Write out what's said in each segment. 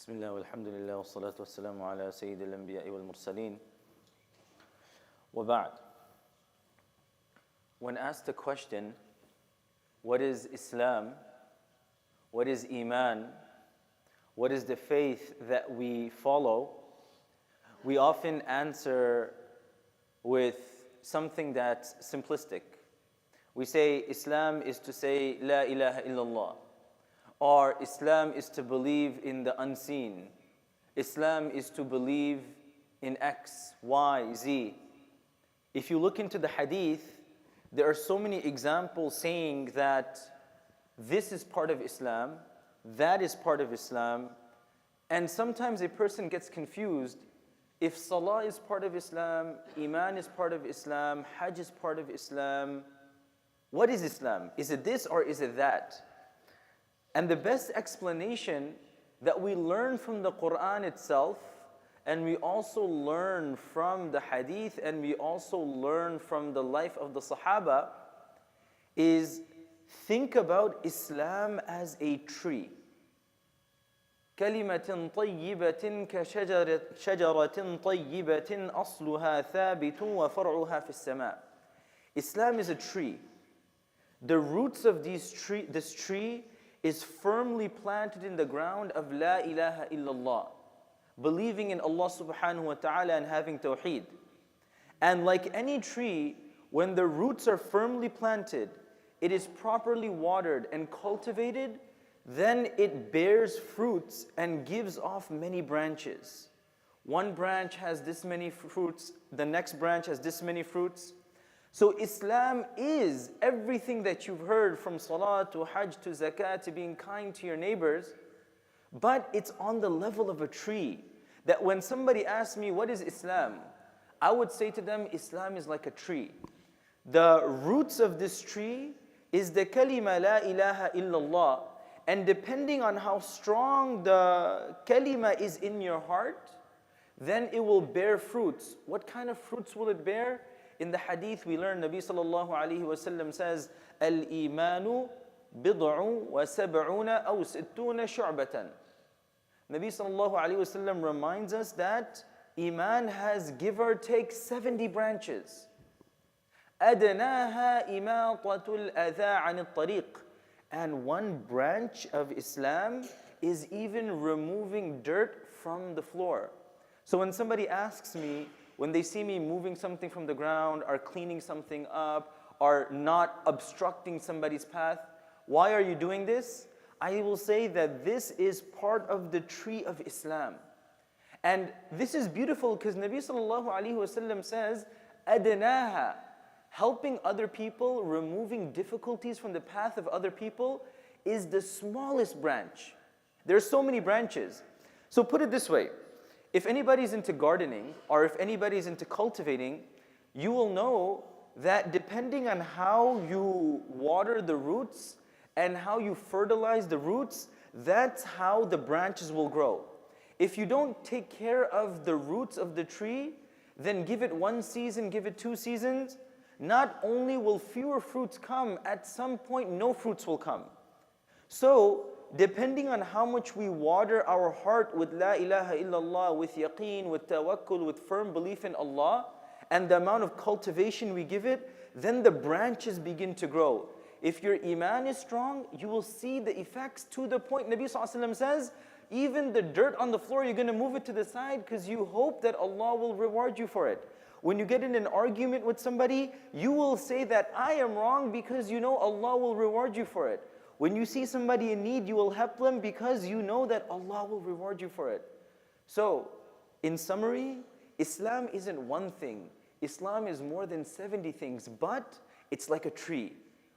بسم الله والحمد لله والصلاة والسلام على سيد الأنبياء والمرسلين وبعد. When asked the question, what is Islam? What is Iman? What is the faith that we follow? We often answer with something that's simplistic. We say Islam is to say La ilaha illallah. Or Islam is to believe in the unseen. Islam is to believe in X, Y, Z. If you look into the hadith, there are so many examples saying that this is part of Islam, that is part of Islam, and sometimes a person gets confused. If Salah is part of Islam, Iman is part of Islam, Hajj is part of Islam, what is Islam? Is it this or is it that? And the best explanation that we learn from the Quran itself, and we also learn from the hadith, and we also learn from the life of the Sahaba, is think about Islam as a tree. كلمة طيبة كشجرة طيبة أصلها ثابت وفرعها في السماء. Islam is a tree. The roots of this tree is firmly planted in the ground of La ilaha illallah, believing in Allah subhanahu wa ta'ala and having tawheed. And like any tree, when the roots are firmly planted, it is properly watered and cultivated, then it bears fruits and gives off many branches. One branch has this many fruits, the next branch has this many fruits. So Islam is everything that you've heard, from Salah to Hajj to Zakat to being kind to your neighbors, but it's on the level of a tree. That when somebody asks me, what is Islam? I would say to them, Islam is like a tree. The roots of this tree is the kalima la ilaha illallah, and depending on how strong the kalima is in your heart, then it will bear fruits. What kind of fruits will it bear? In the hadith we learn, Nabi sallallahu alayhi wa sallam says, Al-imanu bid'u wa sab'una aw sittuna shu'batan. Nabi sallallahu alayhi wa sallam reminds us that Iman has, give or take, 70 branches. أَدْنَاهَا إِمَاطَةُ الْأَذَىٰ عَنِ الطَّرِيقِ. And one branch of Islam is even removing dirt from the floor. So when somebody asks me, when they see me moving something from the ground, or cleaning something up, or not obstructing somebody's path, why are you doing this? I will say that this is part of the tree of Islam. And this is beautiful because Nabi sallallahu alaihi wasallam says, أَدْنَاهَا, helping other people, removing difficulties from the path of other people, is the smallest branch. There are so many branches. So put it this way. If anybody's into gardening, or if anybody's into cultivating, you will know that depending on how you water the roots and how you fertilize the roots, that's how the branches will grow. If you don't take care of the roots of the tree, then give it one season, give it 2 seasons, not only will fewer fruits come, at some point no fruits will come. So, depending on how much we water our heart with La ilaha illallah, with yaqeen, with tawakkul, with firm belief in Allah, and the amount of cultivation we give it, then the branches begin to grow. If your Iman is strong, you will see the effects to the point Nabi ﷺ says, even the dirt on the floor, you're going to move it to the side because you hope that Allah will reward you for it. When you get in an argument with somebody, you will say that I am wrong because you know Allah will reward you for it. When you see somebody in need, you will help them because you know that Allah will reward you for it. So, in summary, Islam isn't one thing. Islam is more than 70 things, but it's like a tree.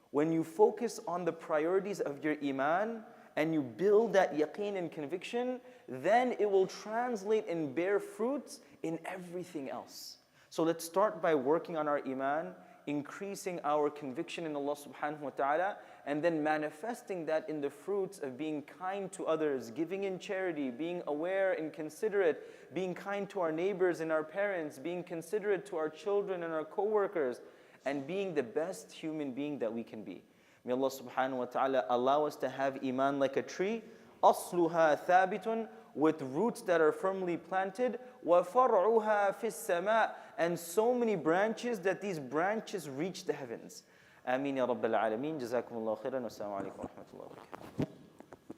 When you focus on the priorities of your Iman and you build that yaqeen and conviction, then it will translate and bear fruits in everything else. So let's start by working on our Iman, increasing our conviction in Allah subhanahu wa ta'ala, and then manifesting that in the fruits of being kind to others, giving in charity, being aware and considerate, being kind to our neighbors and our parents, being considerate to our children and our co-workers, and being the best human being that we can be. May Allah subhanahu wa ta'ala allow us to have Iman like a tree. أَصْلُهَا ثَابِتٌ with roots that are firmly planted. وَفَرْعُهَا فِي السَّمَاءِ, and so many branches that these branches reach the heavens. Ameen ya Rabbil Alameen. Jazakumullahu khairan. Wassalamu alaikum wa rahmatullahi wa barakatuh.